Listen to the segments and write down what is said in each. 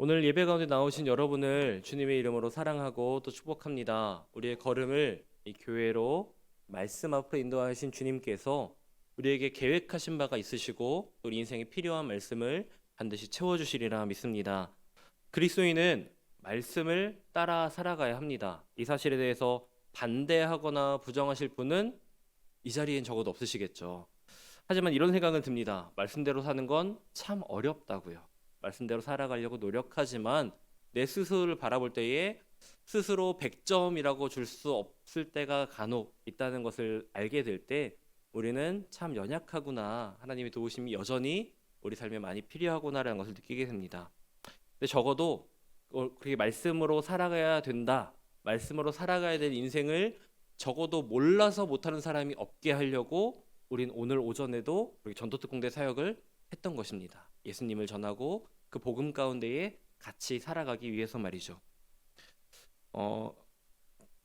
오늘 예배 가운데 나오신 여러분을 주님의 이름으로 사랑하고 또 축복합니다. 우리의 걸음을 이 교회로 말씀 앞으로 인도하신 주님께서 우리에게 계획하신 바가 있으시고 또 우리 인생에 필요한 말씀을 반드시 채워주시리라 믿습니다. 그리스도인은 말씀을 따라 살아가야 합니다. 이 사실에 대해서 반대하거나 부정하실 분은 이 자리엔 적어도 없으시겠죠. 하지만 이런 생각은 듭니다. 말씀대로 사는 건 참 어렵다고요. 말씀대로 살아가려고 노력하지만 내 스스로를 바라볼 때에 스스로 100점이라고 줄 수 없을 때가 간혹 있다는 것을 알게 될 때 우리는 참 연약하구나, 하나님의 도우심이 여전히 우리 삶에 많이 필요하구나라는 것을 느끼게 됩니다. 근데 적어도 그렇게 말씀으로 살아가야 된다, 말씀으로 살아가야 될 인생을 적어도 몰라서 못하는 사람이 없게 하려고 우린 오늘 오전에도 전도특공대 사역을 했던 것입니다. 예수님을 전하고 그 복음 가운데에 같이 살아가기 위해서 말이죠.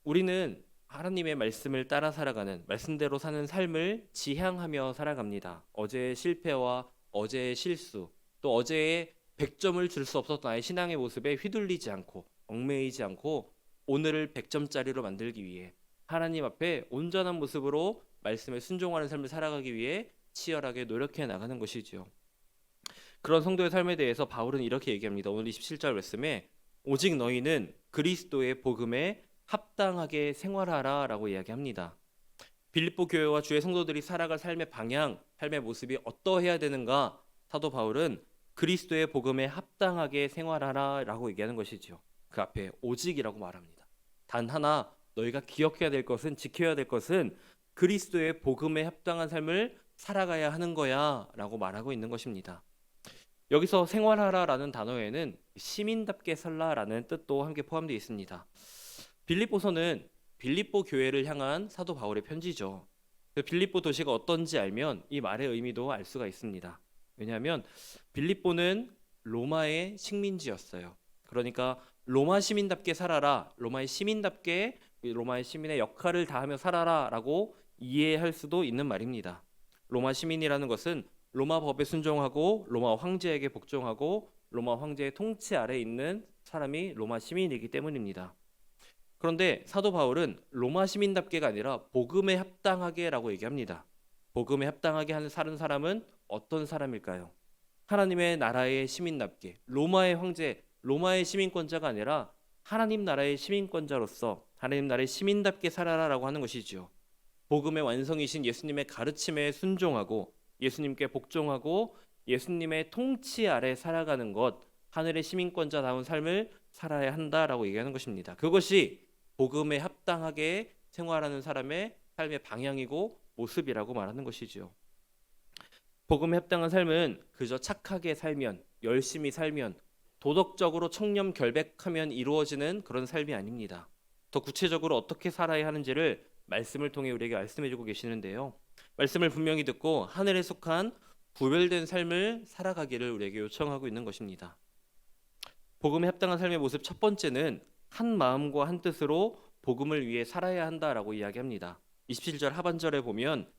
우리는 하나님의 말씀을 따라 살아가는, 말씀대로 사는 삶을 지향하며 살아갑니다. 어제의 실패와 어제의 실수, 또 어제의 100점을 줄 수 없었던 나의 신앙의 모습에 휘둘리지 않고 얽매이지 않고 오늘을 100점짜리로 만들기 위해 하나님 앞에 온전한 모습으로 말씀에 순종하는 삶을 살아가기 위해 치열하게 노력해 나가는 것이지요. 그런 성도의 삶에 대해서 바울은 이렇게 얘기합니다. 오늘 27절 말씀에 오직 너희는 그리스도의 복음에 합당하게 생활하라 라고 이야기합니다. 빌립보 교회와 주의 성도들이 살아갈 삶의 방향, 삶의 모습이 어떠해야 되는가, 사도 바울은 그리스도의 복음에 합당하게 생활하라 라고 얘기하는 것이지요. 그 앞에 오직이라고 말합니다. 단 하나 너희가 기억해야 될 것은, 지켜야 될 것은 그리스도의 복음에 합당한 삶을 살아가야 하는 거야 라고 말하고 있는 것입니다. 여기서 생활하라라는 단어에는 시민답게 살라라는 뜻도 함께 포함되어 있습니다. 빌립보서는 빌립보 교회를 향한 사도 바울의 편지죠. 빌립보 도시가 어떤지 알면 이 말의 의미도 알 수가 있습니다. 왜냐하면 빌립보는 로마의 식민지였어요. 그러니까 로마 시민답게 살아라, 로마의 시민답게 로마의 시민의 역할을 다하며 살아라 라고 이해할 수도 있는 말입니다. 로마 시민이라는 것은 로마 법에 순종하고 로마 황제에게 복종하고 로마 황제의 통치 아래에 있는 사람이 로마 시민이기 때문입니다. 그런데 사도 바울은 로마 시민답게가 아니라 복음에 합당하게라고 얘기합니다. 복음에 합당하게 사는 사람은 어떤 사람일까요? 하나님의 나라의 시민답게, 로마의 황제, 로마의 시민권자가 아니라 하나님 나라의 시민권자로서 하나님 나라의 시민답게 살아라라고 하는 것이죠. 복음의 완성이신 예수님의 가르침에 순종하고 예수님께 복종하고 예수님의 통치 아래 살아가는 것, 하늘의 시민권자다운 삶을 살아야 한다라고 얘기하는 것입니다. 그것이 복음에 합당하게 생활하는 사람의 삶의 방향이고 모습이라고 말하는 것이지요. 복음에 합당한 삶은 그저 착하게 살면, 열심히 살면, 도덕적으로 청렴결백하면 이루어지는 그런 삶이 아닙니다. 더 구체적으로 어떻게 살아야 하는지를 말씀을 통해 우리에게 말씀해주고 계시는데요. 말씀을 분명히 듣고 하늘에 속한 구별된 삶을 살아가기를 우리에게 요청하고 있는 것입니다. 복음에 합당한 삶의 모습 첫 번째는 한 마음과 한 뜻으로 복음을 위해 살아야 한다라고 이야기합니다. 27절 하반절에 보면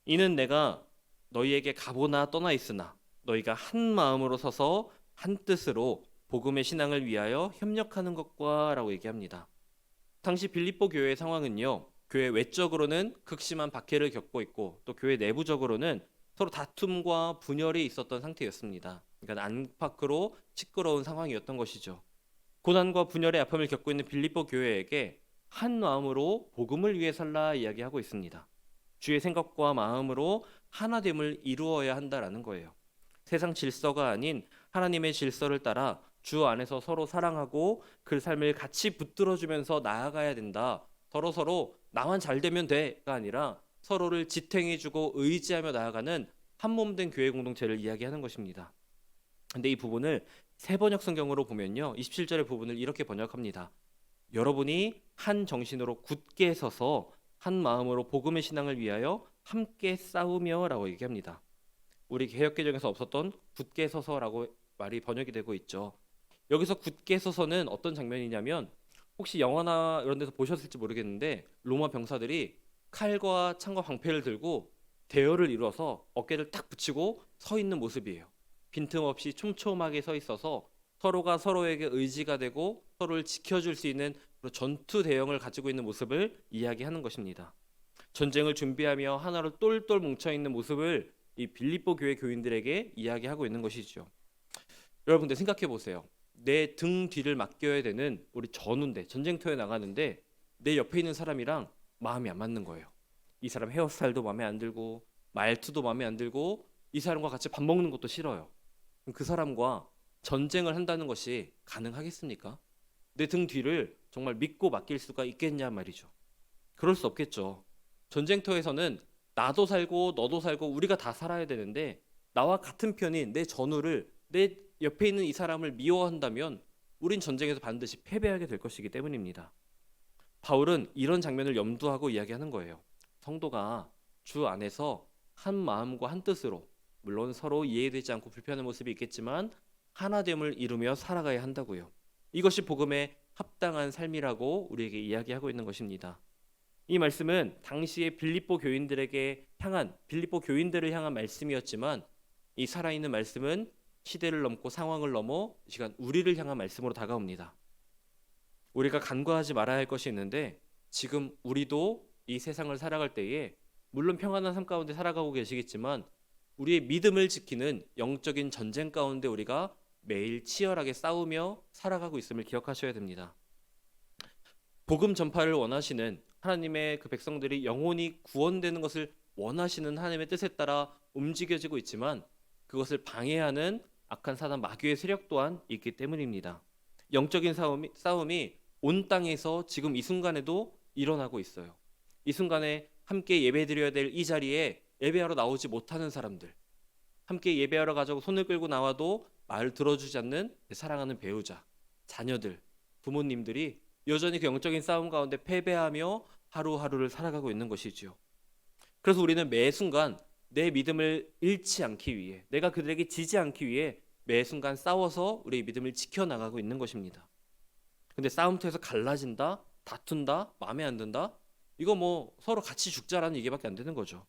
이는 내가 너희에게 가보나 떠나 있으나 너희가 한 마음으로 서서 한 뜻으로 복음의 신앙을 위하여 협력하는 것과 라고 얘기합니다. 당시 빌립보 교회의 상황은요, 교회 외적으로는 극심한 박해를 겪고 있고 또 교회 내부적으로는 서로 다툼과 분열이 있었던 상태였습니다. 그러니까 안팎으로 시끄러운 상황이었던 것이죠. 고난과 분열의 아픔을 겪고 있는 빌립보 교회에게 한 마음으로 복음을 위해 살라 이야기하고 있습니다. 주의 생각과 마음으로 하나됨을 이루어야 한다라는 거예요. 세상 질서가 아닌 하나님의 질서를 따라 주 안에서 서로 사랑하고 그 삶을 같이 붙들어주면서 나아가야 된다. 서로 나만 잘 되면 돼가 아니라 서로를 지탱해주고 의지하며 나아가는 한 몸 된 교회 공동체를 이야기하는 것입니다. 근데 이 부분을 세번역 성경으로 보면요, 27절의 부분을 이렇게 번역합니다. 여러분이 한 정신으로 굳게 서서 한 마음으로 복음의 신앙을 위하여 함께 싸우며 라고 얘기합니다. 우리 개역개정에서 없었던 굳게 서서라고 말이 번역이 되고 있죠. 여기서 굳게 서서는 어떤 장면이냐면, 혹시 영화나 이런 데서 보셨을지 모르겠는데 로마 병사들이 칼과 창과 방패를 들고 대열을 이루어서 어깨를 딱 붙이고 서 있는 모습이에요. 빈틈없이 촘촘하게 서 있어서 서로가 서로에게 의지가 되고 서로를 지켜줄 수 있는 그런 전투 대형을 가지고 있는 모습을 이야기하는 것입니다. 전쟁을 준비하며 하나로 똘똘 뭉쳐 있는 모습을 이 빌립보 교회 교인들에게 이야기하고 있는 것이죠. 여러분들 생각해 보세요. 내 등 뒤를 맡겨야 되는 우리 전우인데, 전쟁터에 나가는데 내 옆에 있는 사람이랑 마음이 안 맞는 거예요. 이 사람 헤어스타일도 마음에 안 들고 말투도 마음에 안 들고 이 사람과 같이 밥 먹는 것도 싫어요. 그럼 그 사람과 전쟁을 한다는 것이 가능하겠습니까? 내 등 뒤를 정말 믿고 맡길 수가 있겠냐 말이죠. 그럴 수 없겠죠. 전쟁터에서는 나도 살고 너도 살고 우리가 다 살아야 되는데, 나와 같은 편인 내 전우를, 내 옆에 있는 이 사람을 미워한다면 우린 전쟁에서 반드시 패배하게 될 것이기 때문입니다. 바울은 이런 장면을 염두하고 이야기하는 거예요. 성도가 주 안에서 한 마음과 한 뜻으로, 물론 서로 이해되지 않고 불편한 모습이 있겠지만 하나됨을 이루며 살아가야 한다고요. 이것이 복음에 합당한 삶이라고 우리에게 이야기하고 있는 것입니다. 이 말씀은 당시의 빌립보 교인들을 향한 말씀이었지만, 이 살아있는 말씀은 시대를 넘고 상황을 넘어 이 시간 우리를 향한 말씀으로 다가옵니다. 우리가 간과하지 말아야 할 것이 있는데, 지금 우리도 이 세상을 살아갈 때에 물론 평안한 삶 가운데 살아가고 계시겠지만 우리의 믿음을 지키는 영적인 전쟁 가운데 우리가 매일 치열하게 싸우며 살아가고 있음을 기억하셔야 됩니다. 복음 전파를 원하시는 하나님의 그 백성들이 영혼이 구원되는 것을 원하시는 하나님의 뜻에 따라 움직여지고 있지만, 그것을 방해하는 악한 사단 마귀의 세력 또한 있기 때문입니다. 영적인 싸움이 온 땅에서 지금 이 순간에도 일어나고 있어요. 이 순간에 함께 예배드려야 될 이 자리에 예배하러 나오지 못하는 사람들, 함께 예배하러 가자고 손을 끌고 나와도 말을 들어주지 않는 사랑하는 배우자, 자녀들, 부모님들이 여전히 그 영적인 싸움 가운데 패배하며 하루하루를 살아가고 있는 것이지요. 그래서 우리는 매 순간 내 믿음을 잃지 않기 위해, 내가 그들에게 지지 않기 위해 매 순간 싸워서 우리의 믿음을 지켜나가고 있는 것입니다. 근데 싸움터에서 갈라진다, 다툰다, 마음에 안 든다, 이거 뭐 서로 같이 죽자라는 얘기밖에 안 되는 거죠.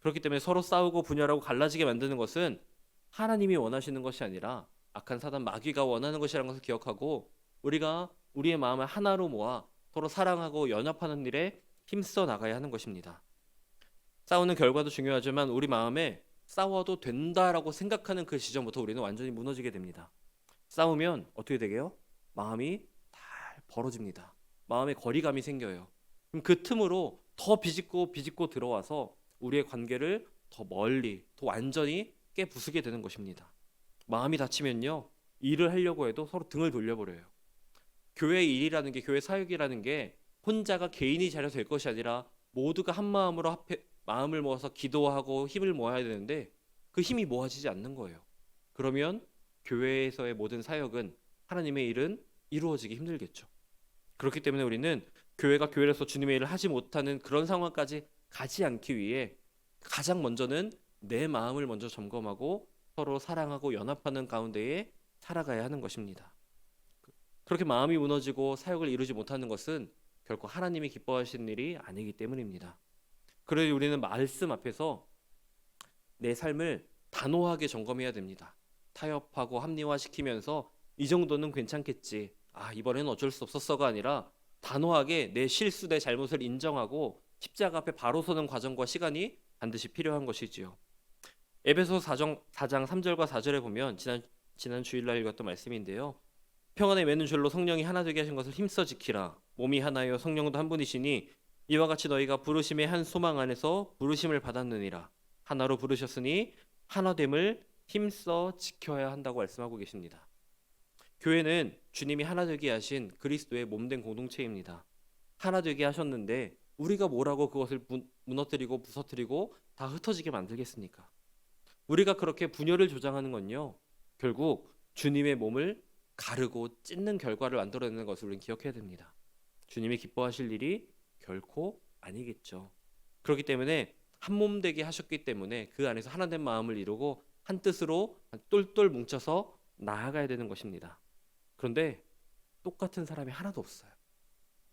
그렇기 때문에 서로 싸우고 분열하고 갈라지게 만드는 것은 하나님이 원하시는 것이 아니라 악한 사단 마귀가 원하는 것이라는 것을 기억하고, 우리가 우리의 마음을 하나로 모아 서로 사랑하고 연합하는 일에 힘써 나가야 하는 것입니다. 싸우는 결과도 중요하지만 우리 마음에 싸워도 된다라고 생각하는 그 시점부터 우리는 완전히 무너지게 됩니다. 싸우면 어떻게 되게요? 마음이 다 벌어집니다. 마음에 거리감이 생겨요. 그럼 그 틈으로 더 비집고 들어와서 우리의 관계를 더 멀리, 더 완전히 깨부수게 되는 것입니다. 마음이 다치면요, 일을 하려고 해도 서로 등을 돌려버려요. 교회 일이라는 게, 교회 사역이라는 게 혼자가 개인이 잘해서 될 것이 아니라 모두가 한 마음으로 마음을 모아서 기도하고 힘을 모아야 되는데, 그 힘이 모아지지 않는 거예요. 그러면 교회에서의 모든 사역은, 하나님의 일은 이루어지기 힘들겠죠. 그렇기 때문에 우리는 교회가 교회로서 주님의 일을 하지 못하는 그런 상황까지 가지 않기 위해 가장 먼저는 내 마음을 먼저 점검하고 서로 사랑하고 연합하는 가운데에 살아가야 하는 것입니다. 그렇게 마음이 무너지고 사역을 이루지 못하는 것은 결코 하나님이 기뻐하시는 일이 아니기 때문입니다. 그래서 우리는 말씀 앞에서 내 삶을 단호하게 점검해야 됩니다. 타협하고 합리화시키면서 이 정도는 괜찮겠지, 이번에는 어쩔 수 없었어가 아니라 단호하게 내 실수, 내 잘못을 인정하고 십자가 앞에 바로 서는 과정과 시간이 반드시 필요한 것이지요. 에베소 4장 3절과 4절에 보면 지난 주일날 읽었던 말씀인데요. 평안에 매는 줄로 성령이 하나 되게 하신 것을 힘써 지키라. 몸이 하나요 성령도 한 분이시니 이와 같이 너희가 부르심의 한 소망 안에서 부르심을 받았느니라. 하나로 부르셨으니 하나됨을 힘써 지켜야 한다고 말씀하고 계십니다. 교회는 주님이 하나 되게 하신 그리스도의 몸된 공동체입니다. 하나 되게 하셨는데 우리가 뭐라고 그것을 무너뜨리고 부서뜨리고 다 흩어지게 만들겠습니까? 우리가 그렇게 분열을 조장하는 건요, 결국 주님의 몸을 가르고 찢는 결과를 만들어내는 것을 우리는 기억해야 됩니다. 주님이 기뻐하실 일이 결코 아니겠죠. 그렇기 때문에 한 몸 되게 하셨기 때문에 그 안에서 하나된 마음을 이루고 한 뜻으로 똘똘 뭉쳐서 나아가야 되는 것입니다. 그런데 똑같은 사람이 하나도 없어요.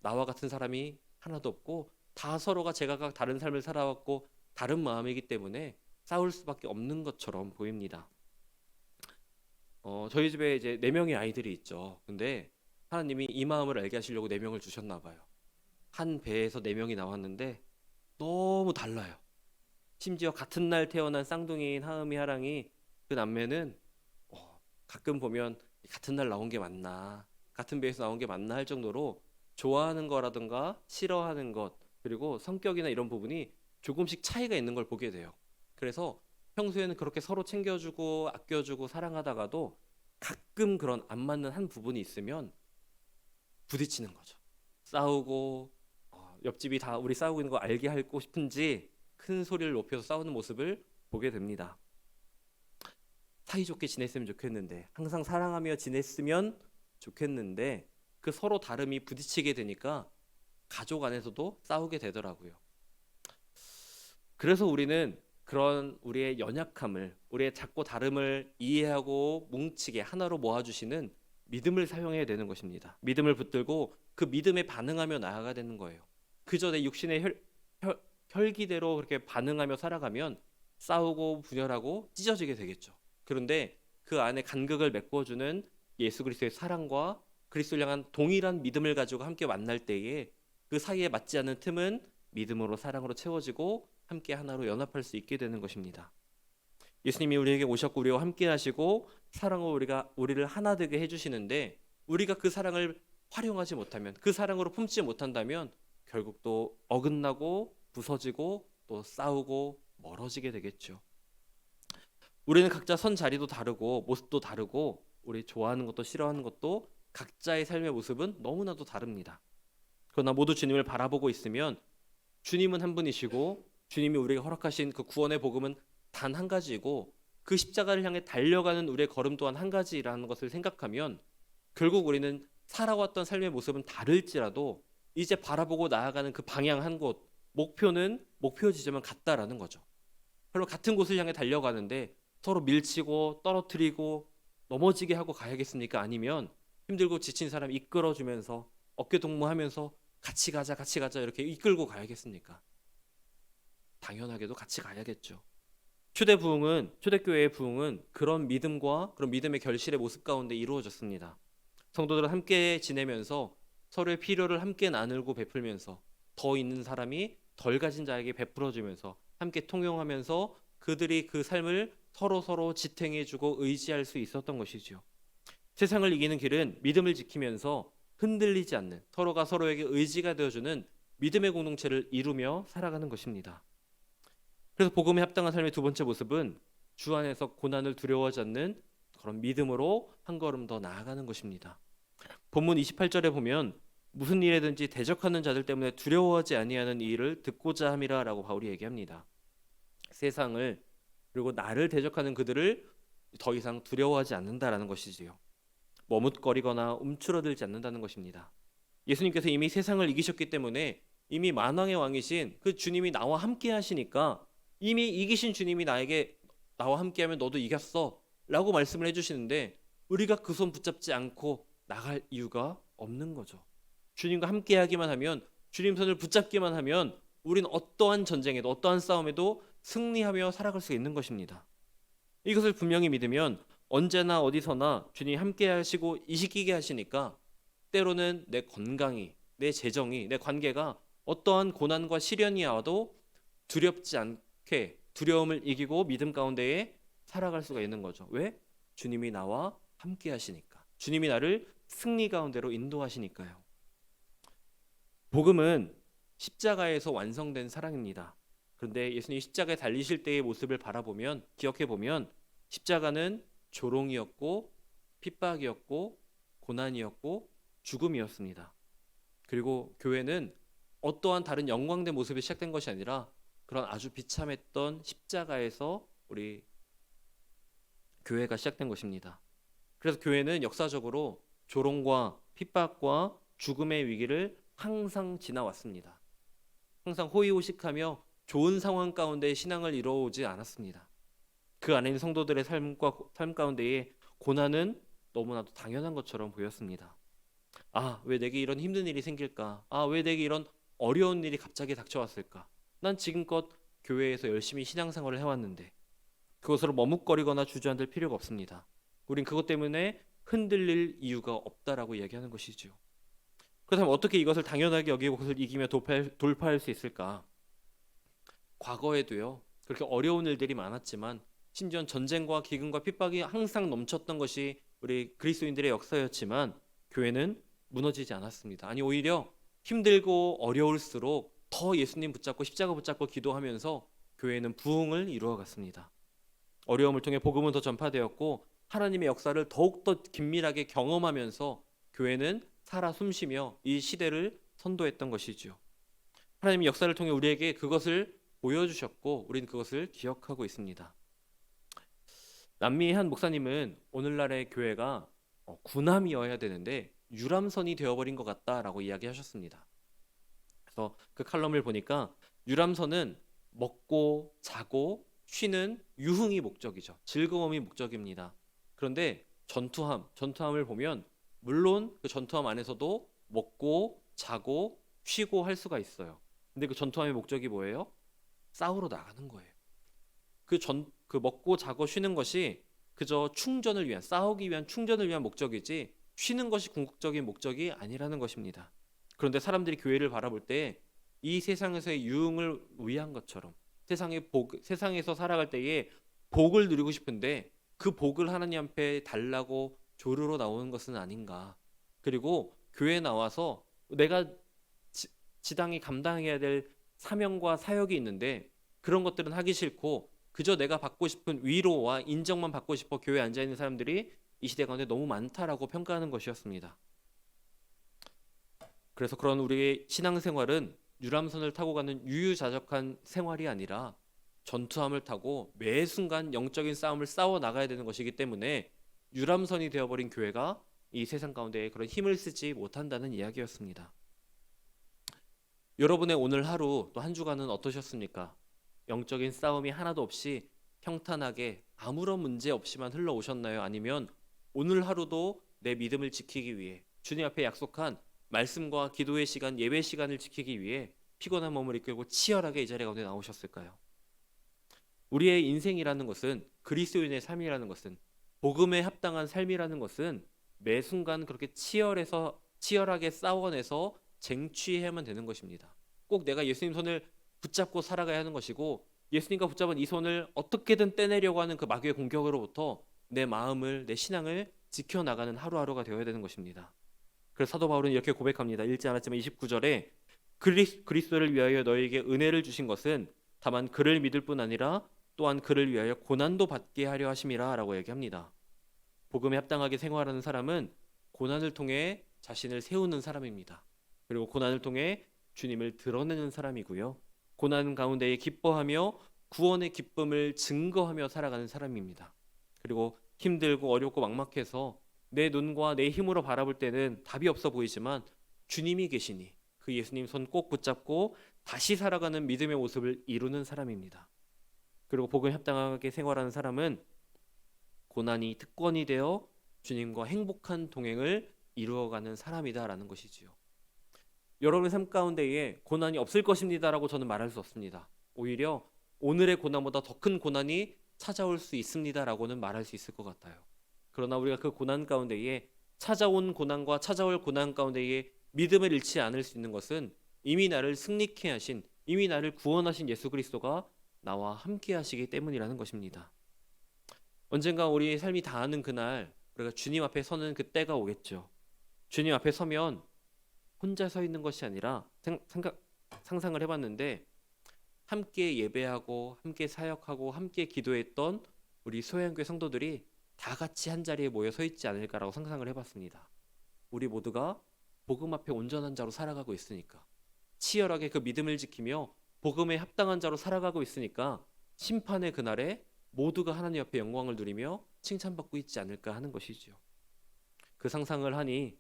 나와 같은 사람이 하나도 없고 다 서로가 제각각 다른 삶을 살아왔고 다른 마음이기 때문에 싸울 수밖에 없는 것처럼 보입니다. 저희 집에 이제 네 명의 아이들이 있죠. 근데 하나님이 이 마음을 알게 하시려고 네 명을 주셨나 봐요. 한 배에서 네 명이 나왔는데 너무 달라요. 심지어 같은 날 태어난 쌍둥이인 하음이 하랑이 그 남매는 가끔 보면 같은 날 나온 게 맞나, 같은 배에서 나온 게 맞나 할 정도로 좋아하는 거라든가 싫어하는 것, 그리고 성격이나 이런 부분이 조금씩 차이가 있는 걸 보게 돼요. 그래서 평소에는 그렇게 서로 챙겨주고 아껴주고 사랑하다가도 가끔 그런 안 맞는 한 부분이 있으면 부딪히는 거죠. 싸우고 옆집이 다 우리 싸우고 있는 거 알게 하고 싶은지 큰 소리를 높여서 싸우는 모습을 보게 됩니다. 사이좋게 지냈으면 좋겠는데, 항상 사랑하며 지냈으면 좋겠는데, 그 서로 다름이 부딪히게 되니까 가족 안에서도 싸우게 되더라고요. 그래서 우리는 그런 우리의 연약함을, 우리의 작고 다름을 이해하고 뭉치게 하나로 모아주시는 믿음을 사용해야 되는 것입니다. 믿음을 붙들고 그 믿음에 반응하며 나아가야 되는 거예요. 그저 내 육신의 혈기대로 그렇게 반응하며 살아가면 싸우고 분열하고 찢어지게 되겠죠. 그런데 그 안에 간극을 메꿔주는 예수 그리스도의 사랑과 그리스도를 향한 동일한 믿음을 가지고 함께 만날 때에 그 사이에 맞지 않는 틈은 믿음으로 사랑으로 채워지고 함께 하나로 연합할 수 있게 되는 것입니다. 예수님이 우리에게 오셨고 우리와 함께 하시고 사랑으로 우리를 하나 되게 해주시는데, 우리가 그 사랑을 활용하지 못하면, 그 사랑으로 품지 못한다면 결국 또 어긋나고 부서지고 또 싸우고 멀어지게 되겠죠. 우리는 각자 선 자리도 다르고 모습도 다르고 우리 좋아하는 것도 싫어하는 것도 각자의 삶의 모습은 너무나도 다릅니다. 그러나 모두 주님을 바라보고 있으면 주님은 한 분이시고 주님이 우리에게 허락하신 그 구원의 복음은 단 한 가지이고 그 십자가를 향해 달려가는 우리의 걸음 또한 한 가지라는 것을 생각하면 결국 우리는 살아왔던 삶의 모습은 다를지라도 이제 바라보고 나아가는 그 방향 한 곳, 목표 지점은 같다라는 거죠. 그리고 같은 곳을 향해 달려가는데 서로 밀치고 떨어뜨리고 넘어지게 하고 가야겠습니까? 아니면 힘들고 지친 사람 이끌어주면서 어깨 동무하면서 같이 가자 이렇게 이끌고 가야겠습니까? 당연하게도 같이 가야겠죠. 초대교회의 부흥은 그런 믿음과 그런 믿음의 결실의 모습 가운데 이루어졌습니다. 성도들은 함께 지내면서 서로의 필요를 함께 나누고 베풀면서 더 있는 사람이 덜 가진 자에게 베풀어주면서 함께 통용하면서 그들이 그 삶을 서로 지탱해주고 의지할 수 있었던 것이죠. 세상을 이기는 길은 믿음을 지키면서 흔들리지 않는, 서로가 서로에게 의지가 되어주는 믿음의 공동체를 이루며 살아가는 것입니다. 그래서 복음에 합당한 삶의 두 번째 모습은 주 안에서 고난을 두려워하지 않는 그런 믿음으로 한 걸음 더 나아가는 것입니다. 본문 28절에 보면 무슨 일에든지 대적하는 자들 때문에 두려워하지 아니하는 이 일을 듣고자 함이라 라고 바울이 얘기합니다. 세상을 그리고 나를 대적하는 그들을 더 이상 두려워하지 않는다라는 것이지요. 머뭇거리거나 움츠러들지 않는다는 것입니다. 예수님께서 이미 세상을 이기셨기 때문에 이미 만왕의 왕이신 그 주님이 나와 함께 하시니까 이미 이기신 주님이 나와 함께하면 너도 이겼어 라고 말씀을 해주시는데 우리가 그 손 붙잡지 않고 나갈 이유가 없는 거죠. 주님과 함께하기만 하면, 주님 손을 붙잡기만 하면 우리는 어떠한 전쟁에도 어떠한 싸움에도 승리하며 살아갈 수 있는 것입니다. 이것을 분명히 믿으면 언제나 어디서나 주님이 함께 하시고 이시기게 하시니까 때로는 내 건강이, 내 재정이, 내 관계가 어떠한 고난과 시련이 와도 두렵지 않게 두려움을 이기고 믿음 가운데에 살아갈 수가 있는 거죠. 왜? 주님이 나와 함께 하시니까. 주님이 나를 승리 가운데로 인도하시니까요. 복음은 십자가에서 완성된 사랑입니다. 그런데 예수님이 십자가에 달리실 때의 모습을 바라보면, 기억해보면 십자가는 조롱이었고 핍박이었고 고난이었고 죽음이었습니다. 그리고 교회는 어떠한 다른 영광된 모습이 시작된 것이 아니라 그런 아주 비참했던 십자가에서 우리 교회가 시작된 것입니다. 그래서 교회는 역사적으로 조롱과 핍박과 죽음의 위기를 항상 지나왔습니다. 항상 호의호식하며 좋은 상황 가운데 신앙을 이루어오지 않았습니다. 그 안에 있는 성도들의 삶 가운데에 고난은 너무나도 당연한 것처럼 보였습니다. 왜 내게 이런 힘든 일이 생길까? 왜 내게 이런 어려운 일이 갑자기 닥쳐왔을까? 난 지금껏 교회에서 열심히 신앙생활을 해왔는데. 그것으로 머뭇거리거나 주저앉을 필요가 없습니다. 우린 그것 때문에 흔들릴 이유가 없다라고 이야기하는 것이죠. 그렇다면 어떻게 이것을 당연하게 여기고 그것을 이기며 돌파할 수 있을까? 과거에도요, 그렇게 어려운 일들이 많았지만 심지어 전쟁과 기근과 핍박이 항상 넘쳤던 것이 우리 그리스도인들의 역사였지만 교회는 무너지지 않았습니다. 아니, 오히려 힘들고 어려울수록 더 예수님 붙잡고 십자가 붙잡고 기도하면서 교회는 부흥을 이루어 갔습니다. 어려움을 통해 복음은 더 전파되었고 하나님의 역사를 더욱더 긴밀하게 경험하면서 교회는 살아 숨쉬며 이 시대를 선도했던 것이죠. 하나님의 역사를 통해 우리에게 그것을 보여주셨고 우리는 그것을 기억하고 있습니다. 남미의 한 목사님은 오늘날의 교회가 군함이어야 되는데 유람선이 되어버린 것 같다라고 이야기하셨습니다. 그래서 그 칼럼을 보니까 유람선은 먹고 자고 쉬는 유흥이 목적이죠. 즐거움이 목적입니다. 그런데 전투함을 보면 물론 그 전투함 안에서도 먹고 자고 쉬고 할 수가 있어요. 근데 그 전투함의 목적이 뭐예요? 싸우러 나가는 거예요. 그 먹고 자고 쉬는 것이 그저 충전을 위한, 싸우기 위한 충전을 위한 목적이지 쉬는 것이 궁극적인 목적이 아니라는 것입니다. 그런데 사람들이 교회를 바라볼 때 이 세상에서의 유흥을 위한 것처럼 세상에서 살아갈 때에 복을 누리고 싶은데 그 복을 하나님 앞에 달라고 조르러 나오는 것은 아닌가. 그리고 교회에 나와서 내가 지당히 감당해야 될 사명과 사역이 있는데 그런 것들은 하기 싫고 그저 내가 받고 싶은 위로와 인정만 받고 싶어 교회에 앉아있는 사람들이 이 시대 가운데 너무 많다라고 평가하는 것이었습니다. 그래서 그런 우리의 신앙생활은 유람선을 타고 가는 유유자적한 생활이 아니라 전투함을 타고 매 순간 영적인 싸움을 싸워 나가야 되는 것이기 때문에 유람선이 되어버린 교회가 이 세상 가운데 그런 힘을 쓰지 못한다는 이야기였습니다. 여러분의 오늘 하루 또 한 주간은 어떠셨습니까? 영적인 싸움이 하나도 없이 평탄하게 아무런 문제 없이만 흘러오셨나요? 아니면 오늘 하루도 내 믿음을 지키기 위해 주님 앞에 약속한 말씀과 기도의 시간, 예배 시간을 지키기 위해 피곤한 몸을 이끌고 치열하게 이 자리 가운데 나오셨을까요? 우리의 인생이라는 것은 그리스도인의 삶이라는 것은 복음에 합당한 삶이라는 것은 매 순간 그렇게 치열하게 싸워내서 쟁취해야만 되는 것입니다. 꼭 내가 예수님 손을 붙잡고 살아가야 하는 것이고 예수님과 붙잡은 이 손을 어떻게든 떼내려고 하는 그 마귀의 공격으로부터 내 마음을, 내 신앙을 지켜나가는 하루하루가 되어야 되는 것입니다. 그래서 사도 바울은 이렇게 고백합니다. 읽지 않았지만 29절에 그리스도를 위하여 너에게 은혜를 주신 것은 다만 그를 믿을 뿐 아니라 또한 그를 위하여 고난도 받게 하려 하심이라 라고 얘기합니다. 복음에 합당하게 생활하는 사람은 고난을 통해 자신을 세우는 사람입니다. 그리고 고난을 통해 주님을 드러내는 사람이고요. 고난 가운데에 기뻐하며 구원의 기쁨을 증거하며 살아가는 사람입니다. 그리고 힘들고 어렵고 막막해서 내 눈과 내 힘으로 바라볼 때는 답이 없어 보이지만 주님이 계시니 그 예수님 손 꼭 붙잡고 다시 살아가는 믿음의 모습을 이루는 사람입니다. 그리고 복음에 합당하게 생활하는 사람은 고난이 특권이 되어 주님과 행복한 동행을 이루어가는 사람이다라는 것이지요. 여러분의 삶 가운데에 고난이 없을 것입니다라고 저는 말할 수 없습니다. 오히려 오늘의 고난보다 더 큰 고난이 찾아올 수 있습니다라고는 말할 수 있을 것 같아요. 그러나 우리가 그 고난 가운데에 찾아온 고난과 찾아올 고난 가운데에 믿음을 잃지 않을 수 있는 것은 이미 나를 승리케 하신, 이미 나를 구원하신 예수 그리스도가 나와 함께 하시기 때문이라는 것입니다. 언젠가 우리의 삶이 다하는 그날 우리가 주님 앞에 서는 그때가 오겠죠. 주님 앞에 서면 혼자 서 있는 것이 아니라 상상을 해봤는데 함께 예배하고 함께 사역하고 함께 기도했던 우리 소양교회 성도들이 다 같이 한 자리에 모여 서 있지 않을까라고 상상을 해봤습니다. 우리 모두가 복음 앞에 온전한 자로 살아가고 있으니까, 치열하게 그 믿음을 지키며 복음에 합당한 자로 살아가고 있으니까 심판의 그날에 모두가 하나님 앞에 영광을 누리며 칭찬받고 있지 않을까 하는 것이죠. 그 상상을 하니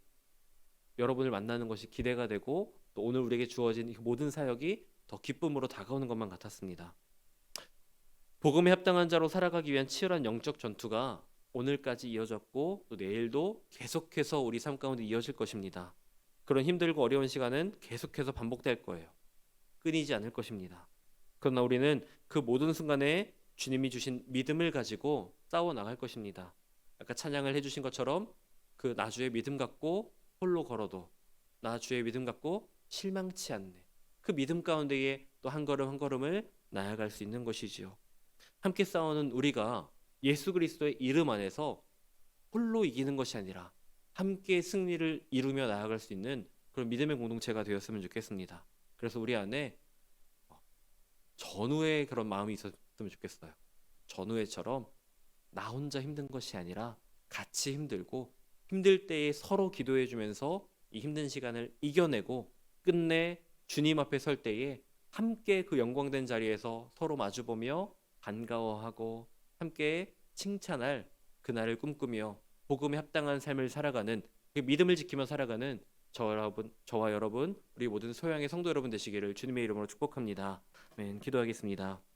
여러분을 만나는 것이 기대가 되고 또 오늘 우리에게 주어진 모든 사역이 더 기쁨으로 다가오는 것만 같았습니다. 복음에 합당한 자로 살아가기 위한 치열한 영적 전투가 오늘까지 이어졌고 또 내일도 계속해서 우리 삶 가운데 이어질 것입니다. 그런 힘들고 어려운 시간은 계속해서 반복될 거예요. 끊이지 않을 것입니다. 그러나 우리는 그 모든 순간에 주님이 주신 믿음을 가지고 싸워 나갈 것입니다. 아까 찬양을 해주신 것처럼 그 나 주의 믿음 갖고 홀로 걸어도 나 주의 믿음 갖고 실망치 않네. 그 믿음 가운데에 또 한 걸음 한 걸음을 나아갈 수 있는 것이지요. 함께 싸우는 우리가 예수 그리스도의 이름 안에서 홀로 이기는 것이 아니라 함께 승리를 이루며 나아갈 수 있는 그런 믿음의 공동체가 되었으면 좋겠습니다. 그래서 우리 안에 전우의 그런 마음이 있었으면 좋겠어요. 전우회처럼 나 혼자 힘든 것이 아니라 같이 힘들고 힘들 때에 서로 기도해 주면서 이 힘든 시간을 이겨내고 끝내 주님 앞에 설 때에 함께 그 영광된 자리에서 서로 마주보며 반가워하고 함께 칭찬할 그날을 꿈꾸며 복음에 합당한 삶을 살아가는 그 믿음을 지키며 살아가는 저와 여러분 우리 모든 소양의 성도 여러분 되시기를 주님의 이름으로 축복합니다. 아멘. 기도하겠습니다.